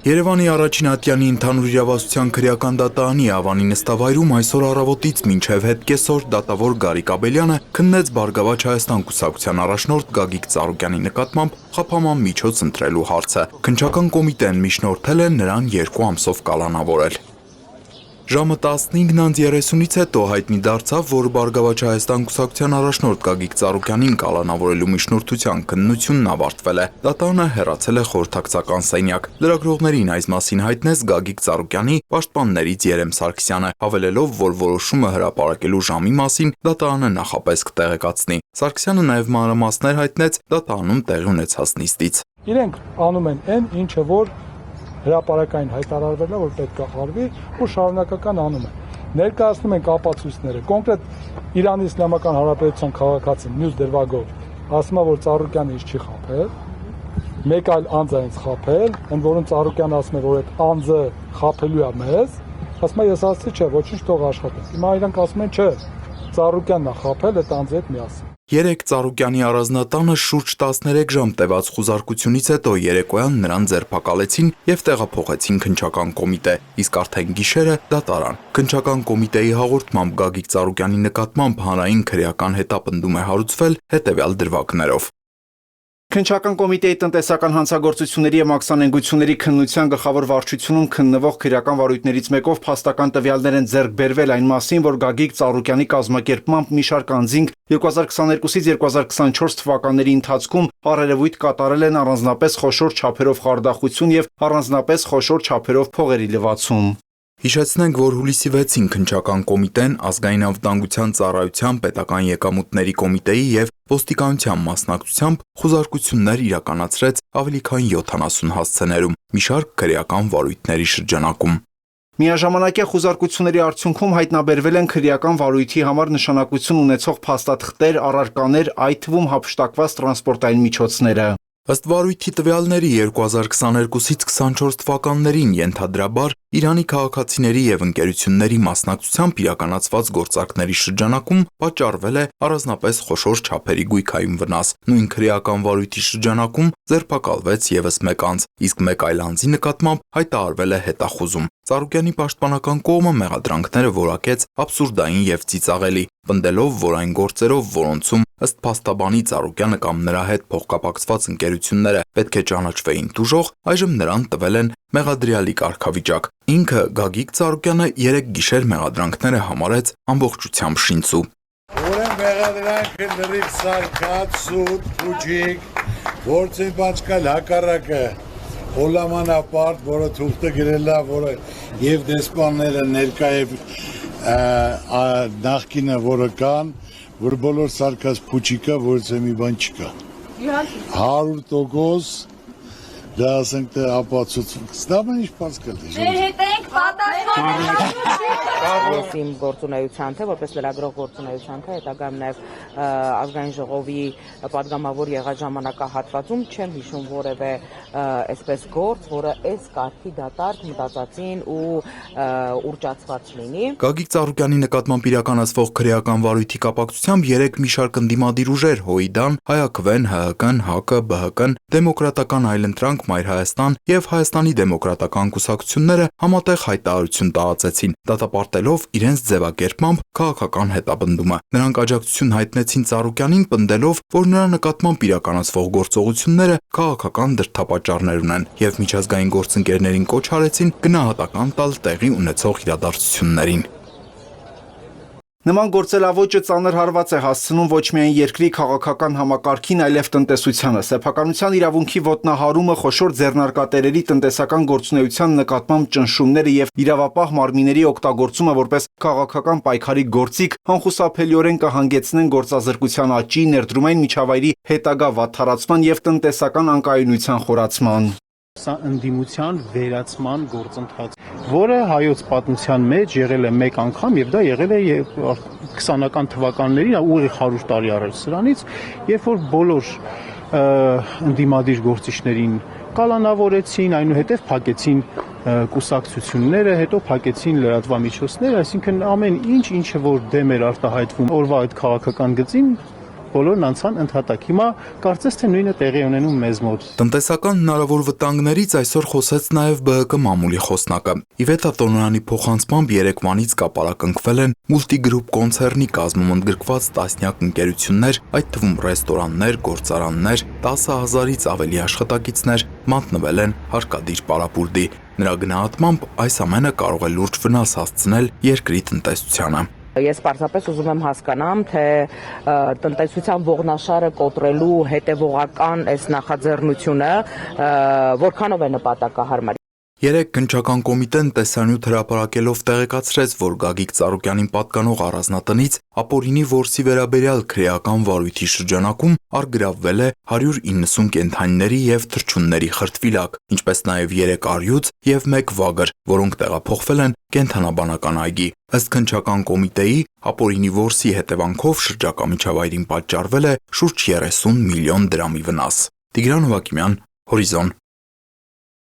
Երևանի առաջին ատյանի ընդհանուր իրավասության քրեական դատարանի Ավանի նստավայրում այսօր առավոտից մինչև հետ կեսօր դատավոր Գարիկ Աբելյանը քննեց Բարգավաճ Հայաստան կուսակցության առաջնորդ Գագիկ Ծառուկյանի նկատմամբ խափանման միջոց ընտրելու հարցը։ Քննչական կոմիտեն միջնորդել է նրան 2 ամսով կալանավորել։ Ժամը 15:30-ից հետո հայտնի դարձավ, որ Բարգավաճ Հայաստան կուսակցության առաջնորդ Գագիկ Ծառուկյանին կալանավորելու միջնորդության քննությունն ավարտվել է։ Դատարանը հեռացել է խորհրդակցական սենյակ։ Լրագրողներին այս մասին հայտնեց Գագիկ Ծառուկյանի պաշտպաններից Երեմ Սարգսյանը, հավելելով, որ որոշումը հրապարակելու ժամի մասին դատարանը նախապես կտեղեկացնի։ Սարգսյանը նաև մանրամասներ հայտնեց դատարանում տեղի ունեցած նիստից։ Իրենք անում են այն, ինչը որ հրապարակային հայտարարվել է, որ պետք է արվի ու շարունակական անում են։ Ներկայացնում ենք ապացույցները։ Կոնկրետ Իրանի Իսլամական Հանրապետության քաղաքացին մյուս դրվագով ասում է, որ Ծառուկյանը ինձ չի խաբել, մեկ այլ անձ է ինձ խաբել, ընդ որում Ծառուկյանը ասում է, որ այդ անձը խաբելու է մեզ, ասում է ես ասացի չէ, ոչինչ թող աշխատենք։ Հիմա իրանք ասում են չէ, Ծառուկյանն է խաբել այդ անձի հետ միասին։ Երեկ Ծառուկյանի առանձնատանը շուրջ 13 ժամ տևած խուզարկությունից հետո երեկոյան նրան ձերբակալեցին եւ տեղափոխեցին քննչական կոմիտե, իսկ արդեն գիշերը դատարան։ Քննչական կոմիտեի հաղորդմամբ Գագիկ Ծառուկյանի նկատմամբ հանրային քրեական հետապնդում է հարուցվել հետեւյալ դրվագներով։ Քննչական կոմիտեի տնտեսական հանցագործությունների եւ մաքսանենգությունների քննության գլխավոր վարչությունում քննվող քրեական վարույթներից մեկով փաստական տվյալներ են ձեռք բերվել այն մասին, որ Գագիկ Ծառուկյանի կազմակերպմամբ մի շարք անձինք 2022-ից 2024 թվականների ընթացքում առերևույթ կատարել են առանձնապես խոշոր չափերով խարդախություն եւ առանձնապես խոշոր չափերով փողերի լվացում։ Հիշեցնենք, որ հուլիսի 6-ին քննչական կոմիտեն ազգային անվտանգության ծառայության պետական եկամուտների կոմիտեի եւ ոստիկանության մասնակցությամբ խուզարկություններ իրականացրեց ավելի քան 70 հասցեներում, մի շարք քրեական վարույթների շրջանակում։ Միաժամանակյա խուզարկությունների արդյունքում հայտնաբերվել են քրեական վարույթի համար նշանակություն ունեցող փաստաթղթեր, առարկաներ, այդ թվում հափշտակված տրանսպորտային միջոցները։ Ըստ վարույթի տվյալների 2022-ից 24 թվականներին ենթադրաբար Իրանի քաղաքացիների եւ ընկերությունների մասնակցությամբ իրականացված գործարքների շրջանակում պատճառվել է առանձնապես խոշոր չափերի գույքային վնաս։ Նույն քրեական վարույթի շրջանակում ձերբակալվեց եւս մեկ անձ, իսկ մեկ այլ անձի նկատմամբ հայտարարվել է հետախուզում։ Ծառուկյանի պաշտպանական կողմը մեղադրանքները որակեց աբսուրդային եւ ծիծաղելի, պնդելով, որ այն գործերով, որոնցում ըստ փաստաբանի Ծառուկյանը կամ նրա հետ փոխկապակցված ընկերությունները պետք է ճանաչվեին տուժող, այժմ նրան տվել են մեղադրյալի կարգավիճակ։ Ինքը Գագիկ Ծառուկյանը 3 գիշեր մեղադրանքները համարեց ամբողջությամբ շինծու։ Ուրեմն մեղադրանքը լրիվ սարկած, սուտ, փուջիկ, գործի բաճկալ հակառակը հոլամանապարտ, որը թուղթը գրել է, որը եւ դեսպանները ներկա եւ նախկինը որը կան, որ բոլոր սարկած փուջիկը, որից մի բան չկա։ 100% դա ասենք թե ապացուցում։ Ստամեն ինչ պարզկալ է։ Մեր հետ ենք Ես իմ գործունեության թե որպես լրագրող գործունեության թե հետագայում նաև ազգային ժողովի պատգամավոր եղած ժամանակահատվածում չեմ հիշում որևէ այսպես գործ, որը այս կարգի դատարկ մտածածին ու ուռճացված լինի։ Գագիկ Ծառուկյանի նկատմամբ իրականացվող քրեական վարույթի կապակցությամբ 3 մի շարք ընդդիմադիր ուժեր՝ ՀՅԴ, ՀԱԿՎ-ն, ՀՀԿ-ն, ՀԱԿ, ԲՀԿ-ն, Դեմոկրատական այլընտրանք, Մայր Հայաստան եւ Հայաստանի դեմոկրատական կուսակցությունները համատեղ հայտարարություն տարածեցին, դատապարտելով իրենց ձևակերպմամբ քաղաքական հետապնդումը։ Նրանք աջակցություն հայտնեցին Ծառուկյանին, պնդելով, որ նրա նկատմամբ իրականացվող գործողությունները քաղաքական դրդապատճառներ ունեն եւ միջազգային գործընկերներին կոչ արեցին գնահատական տալ տեղի ունեցող իրադարձություններին։ Նման գործելավոճը ծանր հարված է հասցնում ոչ միայն երկրի քաղաքական համակարգին, այլև տնտեսությանը։ Սեփականության իրավունքի ոտնահարումը, խոշոր ձեռնարկատերերի տնտեսական գործունեության նկատմամբ ճնշումները եւ իրավապահ մարմինների օգտագործումը որպես քաղաքական պայքարի գործիք անխուսափելիորեն կհանգեցնեն գործազրկության աճի, ներդրումային միջավայրի հետագա վատթարացման եւ տնտեսական անկայունության խորացման։ Սա ընդդիմության վերացման գործընթաց, որը հայոց պատմության մեջ եղել է մեկ անգամ եւ դա եղել է 20-ական թվականներին, ուղիղ 100 տարի առաջ սրանից, երբ որ բոլոր ընդդիմադիր գործիչներին կալանավորեցին, այնուհետև փակեցին կուսակցությունները, հետո փակեցին լրատվամիջոցները, այսինքն ամեն ինչ, ինչը որ դեմ էր արտահայտվում օրվա այդ քաղաքական գծին, բոլորն անցան ընդհատակ։ Հիմա կարծես թե նույնը տեղի ունենում մեզ մոտ։ Տնտեսական հնարավոր վտանգներից այսօր խոսեց նաև ԲՀԿ մամուլի խոսնակը։ Իվետա Տոնոյանի փոխանցմամբ երեկվանից կապարակնքվել են Multigroup կոնցեռնի կազմում ընդգրկված տասնյակ ընկերություններ, այդ թվում ռեստորաններ, գործարաններ, 10,000-ից ավելի աշխատակիցներ մատնվել են հարկադիր պարապուրդի։ Նրա գնահատմամբ այս ամենը կարող է լուրջ վնաս հասցնել երկրի տնտեսությանը։ Ես պարզապես ուզում եմ հասկանամ, թե տնտեսության ողնաշարը կոտրելու հետևողական այս նախաձեռնությունը որքանով է նպատակահարմար։ Երեկ քննչական կոմիտեն տեսանյութ հրապարակելով տեղեկացրեց, որ Գագիկ Ծառուկյանին պատկանող առանձնատնից ապօրինի որսի վերաբերյալ քրեական վարույթի շրջանակում առգրավվել է 190 կենդանիների և թռչունների խրտվիլակ, ինչպես նաև 3 առյուծ և 1 վագր, որոնք տեղափոխվել են կենդանաբանական այգի։ Ըստ քննչական կոմիտեի, ապօրինի որսի հետևանքով շրջակա միջավայրին պատճառվել է շուրջ 30 միլիոն դրամի վնաս։ Տիգրան Հովակիմյան, Հորիզոն։